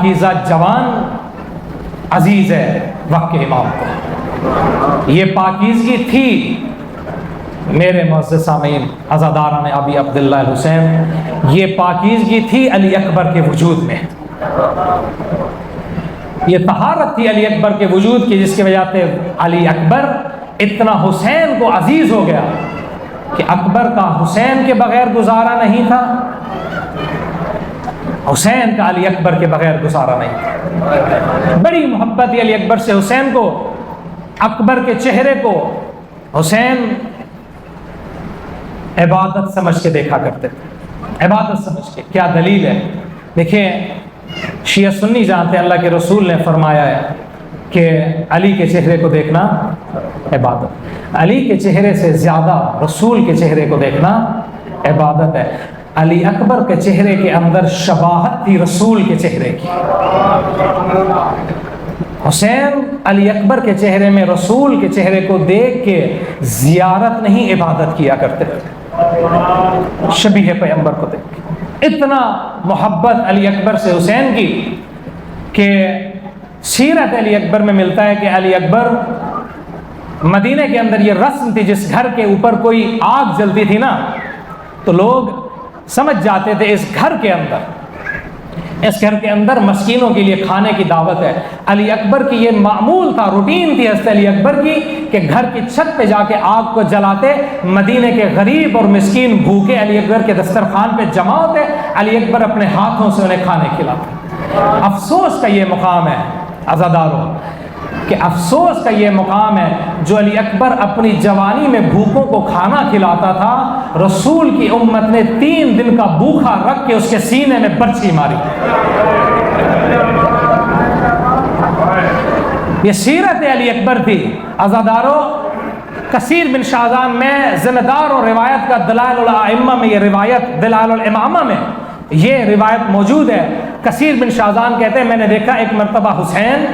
پاکیزہ جوان عزیز ہے وقت کے امام کو. یہ پاکیزگی تھی میرے معزز سامعین عزاداران ابی عبداللہ الحسین، یہ پاکیزگی تھی علی اکبر کے وجود میں، یہ طہارت تھی علی اکبر کے وجود کی، جس کی وجہ سے علی اکبر اتنا حسین کو عزیز ہو گیا کہ اکبر کا حسین کے بغیر گزارا نہیں تھا، حسین کا علی اکبر کے بغیر گزارا نہیں تھا. بڑی محبت علی اکبر سے حسین کو، اکبر کے چہرے کو حسین عبادت سمجھ کے دیکھا کرتے تھے، عبادت سمجھ کے. کیا دلیل ہے؟ دیکھیں شیعہ سنی جانتے ہیں اللہ کے رسول نے فرمایا ہے کہ علی کے چہرے کو دیکھنا عبادت، علی کے چہرے سے زیادہ رسول کے چہرے کو دیکھنا عبادت ہے. علی اکبر کے چہرے کے اندر شباہت تھی رسول کے چہرے کی. حسین علی اکبر کے چہرے میں رسول کے چہرے کو دیکھ کے زیارت نہیں عبادت کیا کرتے تھے، شبیہ پیغمبر کو دیکھ کے. اتنا محبت علی اکبر سے حسین کی کہ سیرت علی اکبر میں ملتا ہے کہ علی اکبر مدینہ کے اندر یہ رسم تھی، جس گھر کے اوپر کوئی آگ جلتی تھی نا تو لوگ سمجھ جاتے تھے اس گھر کے اندر مسکینوں کے لیے کھانے کی دعوت ہے. علی اکبر کی یہ معمول تھا، روٹین تھی حضرت علی اکبر کی کہ گھر کی چھت پہ جا کے آگ کو جلاتے، مدینے کے غریب اور مسکین بھوکے علی اکبر کے دسترخوان پہ جمع ہوتے، علی اکبر اپنے ہاتھوں سے انہیں کھانے کھلاتے. افسوس کا یہ مقام ہے عزاداروں، کہ افسوس کا یہ مقام ہے جو علی اکبر اپنی جوانی میں بھوکوں کو کھانا کھلاتا تھا، رسول کی امت نے 3 دن کا بھوکا رکھ کے اس کے سینے میں برچھی ماری. یہ سیرت علی اکبر تھی. عزاداروں کثیر بن شاہزان میں زندار اور روایت کا دلائل الائمہ میں، یہ روایت دلائل الامامہ میں یہ روایت موجود ہے. کثیر بن شاہزان کہتے ہیں میں نے دیکھا ایک مرتبہ حسین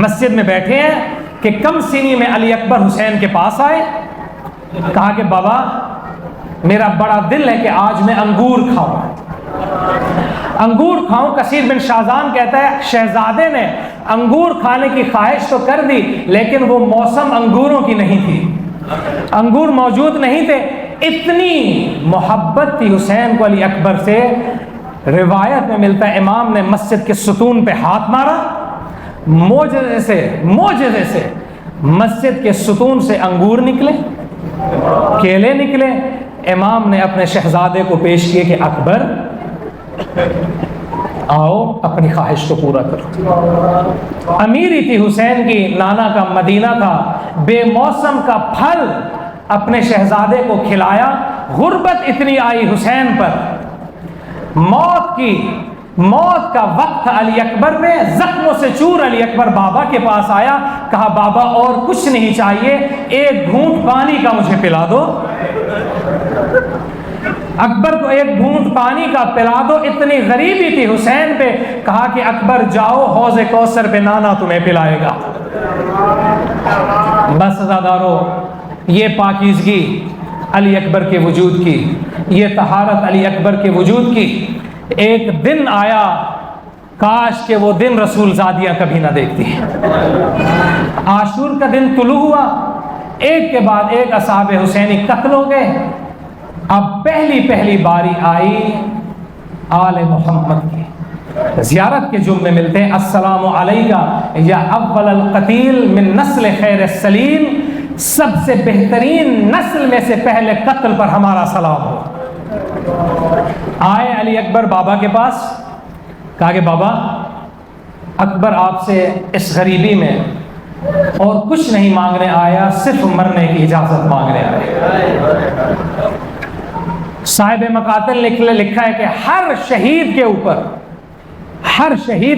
مسجد میں بیٹھے ہیں کہ کم سینی میں علی اکبر حسین کے پاس آئے، کہا کہ بابا میرا بڑا دل ہے کہ آج میں انگور کھاؤں. کثیر بن شاہزان کہتا ہے شہزادے نے انگور کھانے کی خواہش تو کر دی، لیکن وہ موسم انگوروں کی نہیں تھی، انگور موجود نہیں تھے. اتنی محبت تھی حسین کو علی اکبر سے. روایت میں ملتا ہے امام نے مسجد کے ستون پہ ہاتھ مارا، معجزے سے مسجد کے ستون سے انگور نکلے، کیلے نکلے. امام نے اپنے شہزادے کو پیش کیے کہ اکبر آؤ اپنی خواہش کو پورا کرو. امیری تھی حسین کی، نانا کا مدینہ تھا، بے موسم کا پھل اپنے شہزادے کو کھلایا. غربت اتنی آئی حسین پر، موت کا وقت علی اکبر میں، زخموں سے چور علی اکبر بابا کے پاس آیا، کہا بابا اور کچھ نہیں چاہیے، ایک گھونٹ پانی کا مجھے پلا دو. اکبر کو ایک گھونٹ پانی کا پلا دو. اتنی غریبی تھی حسین پہ، کہا کہ اکبر جاؤ حوض کوثر پہ نانا تمہیں پلائے گا. بس عزادارو یہ پاکیزگی علی اکبر کے وجود کی، یہ طہارت علی اکبر کے وجود کی. ایک دن آیا، کاش کہ وہ دن رسول زادیاں کبھی نہ دیکھتی. عاشور کا دن طلوع ہوا، ایک کے بعد ایک اصحاب حسینی قتل ہو گئے. اب پہلی باری آئی آل محمد کی. زیارت کے جملے ملتے ہیں السلام علیکہ یا اول القتیل من نسل خیر السلیم، سب سے بہترین نسل میں سے پہلے قتل پر ہمارا سلام ہو. آئے علی اکبر بابا کے پاس، کہا کہ بابا اکبر آپ سے اس غریبی میں اور کچھ نہیں مانگنے آیا، صرف مرنے کی اجازت مانگنے آیا. صاحب مقاتل لکھا ہے کہ ہر شہید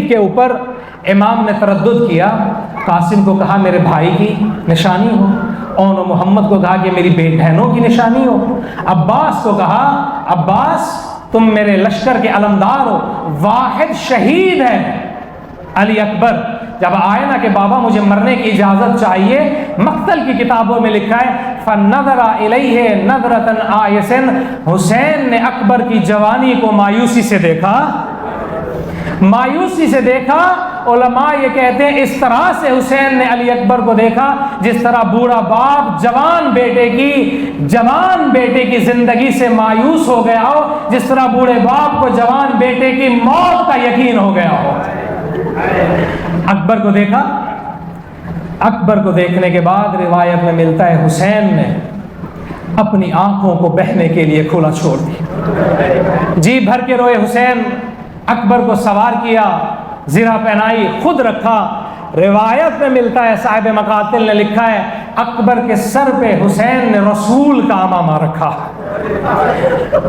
کے اوپر امام نے تردد کیا. قاسم کو کہا میرے بھائی کی نشانی ہو، اون و محمد کو کہا کہ میری بہنوں کی نشانی ہو، عباس کو کہا عباس تم میرے لشکر کے علمدار ہو. واحد شہید ہے علی اکبر. جب آئے نا کہ بابا مجھے مرنے کی اجازت چاہیے، مقتل کی کتابوں میں لکھا ہے فَنَظَرَ إِلَيْهِ نَظْرَةً آیَسٍ، حسین نے اکبر کی جوانی کو مایوسی سے دیکھا. مایوسی سے دیکھا، علماء یہ کہتے ہیں اس طرح سے حسین نے علی اکبر کو دیکھا جس طرح بوڑھا باپ جوان بیٹے کی زندگی سے مایوس ہو گیا ہو، جس طرح بوڑھے باپ کو جوان بیٹے کی موت کا یقین ہو گیا ہو۔ اکبر کو دیکھا، اکبر کو دیکھنے کے بعد روایت میں ملتا ہے حسین نے اپنی آنکھوں کو بہنے کے لیے کھلا چھوڑ دیا، جی بھر کے روئے حسین، اکبر کو سوار کیا، زرہ پہنائی، خود رکھا۔ روایت میں ملتا ہے، صاحب مقاتل نے لکھا ہے، اکبر کے سر پہ حسین نے رسول کا امامہ رکھا،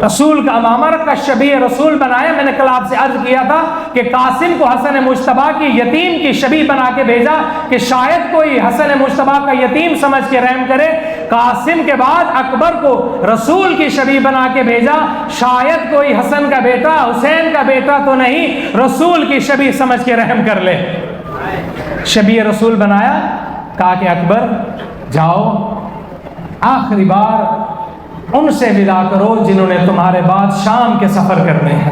رسول کا امامہ رکھا، شبیہ رسول بنایا۔ میں نے کل آپ سے عرض کیا تھا کہ قاسم کو حسن مجتبیٰ کی یتیم کی شبیہ بنا کے بھیجا کہ شاید کوئی حسن مجتبیٰ کا یتیم سمجھ کے رحم کرے۔ قاسم کے بعد اکبر کو رسول کی شبیہ بنا کے بھیجا، شاید کوئی حسن کا بیٹا، حسین کا بیٹا تو نہیں، رسول کی شبیہ سمجھ کے رحم کر لے۔ شبیہ رسول بنایا، کہا کہ اکبر جاؤ آخری بار ان سے ودا کرو جنہوں نے تمہارے بعد شام کے سفر کرنے ہیں۔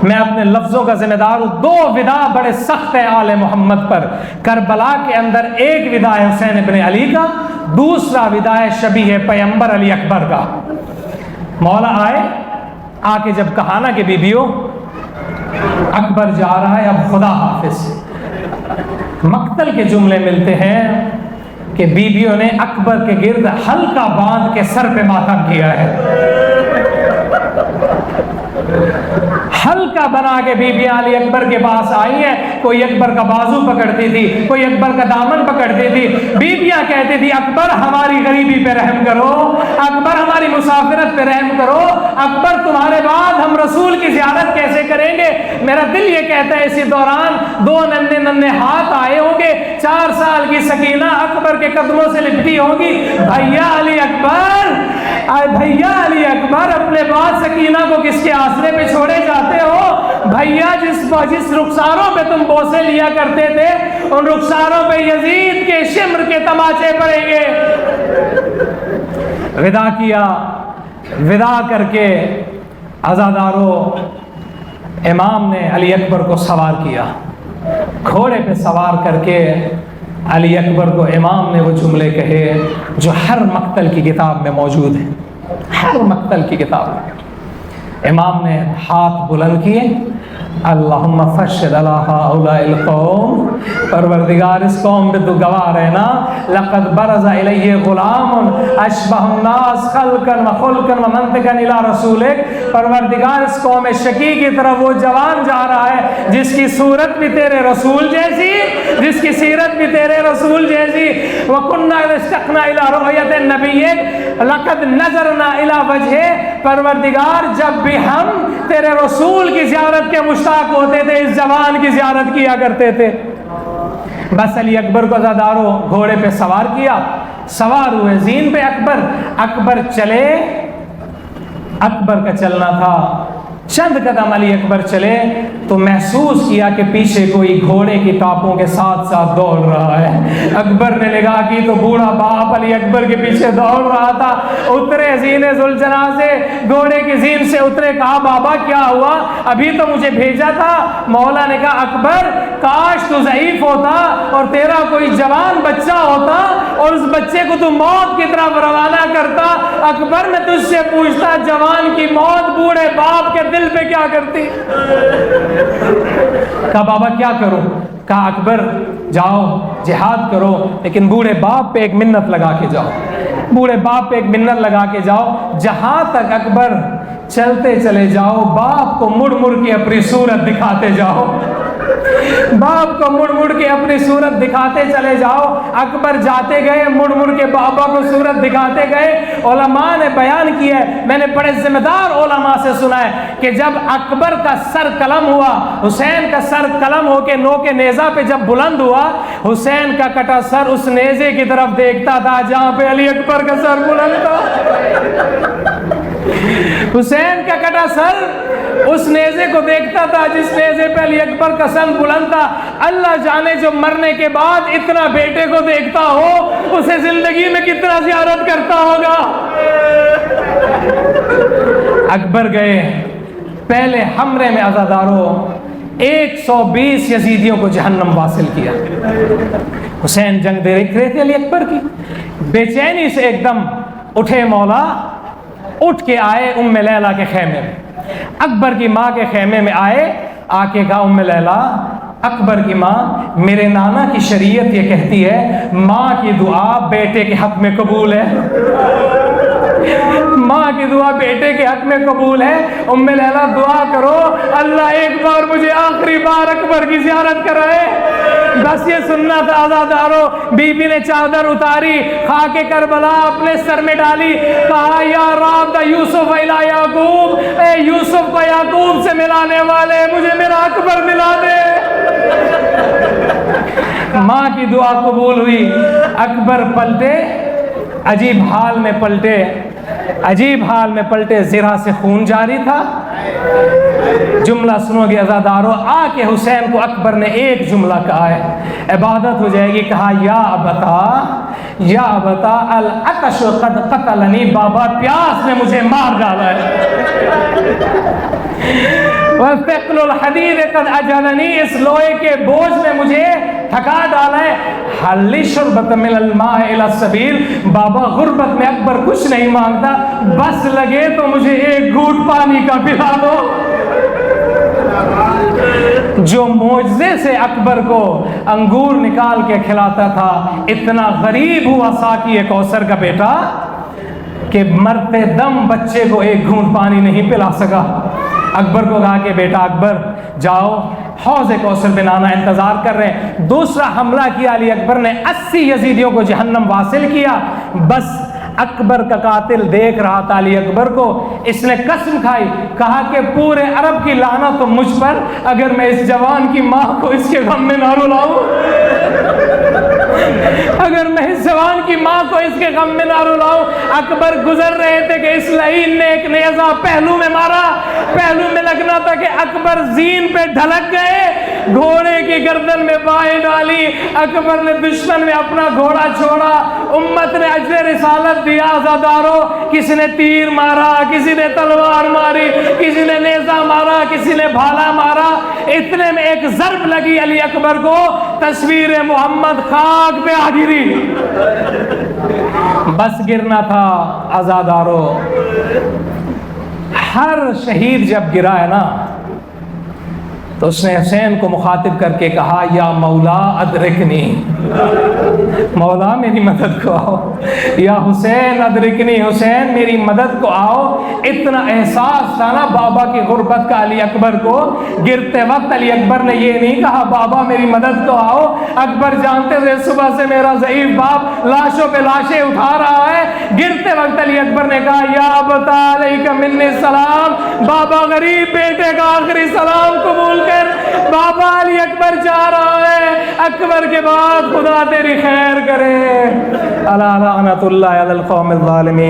میں اپنے لفظوں کا ذمہ دار ہوں۔ دو ودا بڑے سخت ہیں آل محمد پر۔ کربلا کے اندر ایک ودا ہے حسین ابن علی کا، دوسرا ودا ہے شبیہ پیغمبر علی اکبر کا۔ مولا آئے، آ کے جب کہا نا کہ بیبیوں اکبر جا رہا ہے، اب خدا حافظ، مقتل کے جملے ملتے ہیں کہ بیبیوں نے اکبر کے گرد حلقہ باندھ کے سر پہ ماتم کیا ہے، حلقہ بنا کے بیبیاں علی اکبر کے پاس آئی ہیں۔ کوئی اکبر کا بازو پکڑتی تھی، کوئی اکبر کا دامن پکڑتی تھی، بیبیاں کہتی تھی اکبر ہماری غریبی پہ رحم کرو، اکبر ہماری مسافرت پہ رحم کرو، اکبر تمہارے بعد ہم رسول کی زیارت کیسے کریں گے؟ میرا دل یہ کہتا ہے اسی دوران دو ننھے ننھے ہاتھ آئے ہوں گے، 4 سال کی سکینہ اکبر کے قدموں سے لپٹی ہوگی، بھیا علی اکبر، بھیا علی اکبر، اپنے بعد سکینہ کو کس کے آسرے پہ چھوڑے جاتے ہو؟ بھیا جس رخساروں پہ تم بوسے لیا کرتے تھے، ان رخساروں پہ یزید کے شمر کے تماچے پڑیں گے۔ ودا کیا، ودا کر کے عزادارو امام نے علی اکبر کو سوار کیا، گھوڑے پہ سوار کر کے علی اکبر کو امام نے وہ جملے کہے جو ہر مقتل کی کتاب میں موجود ہیں، ہر مقتل کی کتاب میں۔ امام نے ہاتھ بلند کیے، اللہم فشد علی ہؤلاء القوم، پروردگار اس قوم پہ تو گواہ رہنا، لقد برز الیہ غلام اشبہ الناس خلقا وخلقا ومنطقا الی رسولک، پروردگار اس قوم شقی کی طرف وہ جوان جا رہا ہے جس کی صورت بھی تیرے رسول جیسی، جس کی سیرت بھی تیرے رسول جیسی، وَكُنَّا إِذَا اشْتَقْنَا إِلَىٰ رُؤْيَةِ النَّبِيِّ لَقَدْ نَظَرْنَا إِلَىٰ وَجْهِهِ، پروردگار جب بھی ہم تیرے رسول کی زیارت کے مشتاق ہوتے تھے اس جوان کی زیارت کیا کرتے تھے۔ بس علی اکبر کو زادارو گھوڑے پہ سوار کیا، سوار ہوئے زین پہ اکبر چلے، اکبر کا چلنا تھا، چند قدم علی اکبر چلے تو محسوس کیا کہ پیچھے کوئی گھوڑے کی ٹاپوں کے ساتھ ساتھ دوڑ رہا ہے۔ اکبر نے نگاہ کی تو بوڑھا باپ علی اکبر کے پیچھے دوڑ رہا تھا۔ اترے زین ذوالجناح سے، گھوڑے کی زین سے اترے، کہا بابا کیا ہوا؟ ابھی تو مجھے بھیجا تھا۔ مولا نے کہا اکبر کاش تو ضعیف ہوتا اور تیرا کوئی جوان بچہ ہوتا اور اس بچے کو تو موت کی طرف روانہ کرتا۔ اکبر میں تجھ سے پوچھتا جوان کی موت بوڑھے باپ کے دل پہ کیا کرتی؟ کہا بابا کیا کروں؟ کہا اکبر جاؤ جہاد کرو، لیکن بوڑھے باپ پہ ایک منت لگا کے جاؤ، بوڑھے باپ پہ ایک منت لگا کے جاؤ۔ جہاں تک اکبر چلتے چلے جاؤ، باپ کو مڑ مڑ کے اپنی صورت دکھاتے جاؤ، باپ کو مڑ مڑ کے اپنی صورت دکھاتے چلے جاؤ۔ اکبر جاتے گئے، مڑ مڑ کے بابا کو صورت دکھاتے گئے۔ علماء نے بیان کیا ہے، میں نے بڑے ذمہ دار علماء سے سنا ہے کہ جب اکبر کا سر قلم ہوا، حسین کا سر قلم ہو کے نو کے نیزہ پہ جب بلند ہوا، حسین کا کٹا سر اس نیزے کی طرف دیکھتا تھا جہاں پہ علی اکبر کا سر بلند تھا۔ حسین کا کٹا سر اس نیزے کو دیکھتا تھا جس نیزے پہ علی اکبر کا سر بلند تھا۔ اللہ جانے جو مرنے کے بعد اتنا بیٹے کو دیکھتا ہو اسے زندگی میں کتنا زیارت کرتا ہوگا۔ اکبر گئے، پہلے حملے میں عزاداروں 120 یزیدیوں کو جہنم واصل کیا۔ حسین جنگ دیکھ رہے تھے علی اکبر کی، بے چینی سے ایک دم اٹھے مولا، اٹھ کے آئے ام لیلہ کے خیمے میں، اکبر کی ماں کے خیمے میں آئے، آ کے کہا ام لیلہ، اکبر کی ماں، میرے نانا کی شریعت یہ کہتی ہے ماں کی دعا بیٹے کے حق میں قبول ہے، ماں کی دعا بیٹے کے حق میں قبول ہے۔ ام لیلہ دعا کرو اللہ ایک بار مجھے آخری بار اکبر کی زیارت کرائے۔ بس یہ سننا تھا عزادارو۔ بی بی نے چادر اتاری، خاک کربلا اپنے سر میں ڈالی، کہا یا رب یوسف الی یعقوب، اے یوسف کو یعقوب سے ملانے والے مجھے میرا اکبر ملا دے۔ ماں کی دعا قبول ہوئی، اکبر پلٹے، عجیب حال میں پلٹے، عجیب حال میں پلٹے، زرہ سے خون جاری تھا۔ جملہ سنو گے عزادارو، آ کے حسین کو اکبر نے ایک جملہ کہا ہے، عبادت ہو جائے گی، کہا یا ابتا العطش قد قتلنی، بابا پیاس نے مجھے مار ڈالا ہے، وثقل الحدید قد اجلنی، اس لوہے کے بوجھ نے مجھے تھکا ڈالا ہے، حل شربت من الماء الى السبیل، بابا غربت میں اکبر کچھ نہیں مانگتا، بس لگے تو مجھے ایک گھونٹ پانی کا پلا دو۔ جو معجزے سے اکبر کو انگور نکال کے کھلاتا تھا، اتنا غریب ہوا ساقی کوثر کا بیٹا کہ مرتے دم بچے کو ایک گھونٹ پانی نہیں پلا سکا۔ اکبر کو کہا کہ بیٹا اکبر جاؤ، حوض کوثر میں نانا انتظار کر رہے ہیں۔ دوسرا حملہ کیا علی اکبر نے، 80 یزیدیوں کو جہنم واصل کیا۔ بس اکبر کا قاتل دیکھ رہا تھا علی اکبر کو، اس نے قسم کھائی، کہا کہ پورے عرب کی لعنت تو مجھ پر اگر میں اس جوان کی ماں کو اس کے غم میں نہ رلاؤں، اگر میں اس جوان کی ماں کو اس کے غم میں نہ رلاؤں۔ اکبر گزر رہے تھے کہ اس لعین نے ایک نیزہ پہلو میں مارا، پہلو میں لگنا تھا کہ اکبر زین پہ ڈھلک گئے، گھوڑے کی گردن میں بائیں ڈالی، اکبر نے دشمن میں اپنا گھوڑا چھوڑا، امت نے اجر رسالت دیا۔ عزادارو، کسی نے تیر مارا، کسی نے تلوار ماری، کسی نے نیزہ مارا، کسی نے بھالا مارا، اتنے میں ایک ضرب لگی علی اکبر کو، تصویر محمد خاک پہ آ گری، بس گرنا تھا۔ عزادارو، ہر شہید جب گرا ہے نا تو اس نے حسین کو مخاطب کر کے کہا یا مولا ادرکنی، مولا میری مدد کو آؤ، یا حسین ادرکنی، حسین میری مدد کو آؤ۔ اتنا احساس تھا نا بابا کی غربت کا علی اکبر کو، گرتے وقت علی اکبر نے یہ نہیں کہا بابا میری مدد کو آؤ، اکبر جانتے تھے صبح سے میرا ضعیف باپ لاشوں پہ لاشیں اٹھا رہا ہے، گرتے وقت علی اکبر نے کہا یا ابتا علیک منی السلام، بابا غریب بیٹے کا آخری سلام قبول کر، بابا علی اکبر جا رہا ہے، اکبر کے بعد خدا تیری خیر کرے۔ الا لعنت اللہ علی القوم الظالمین۔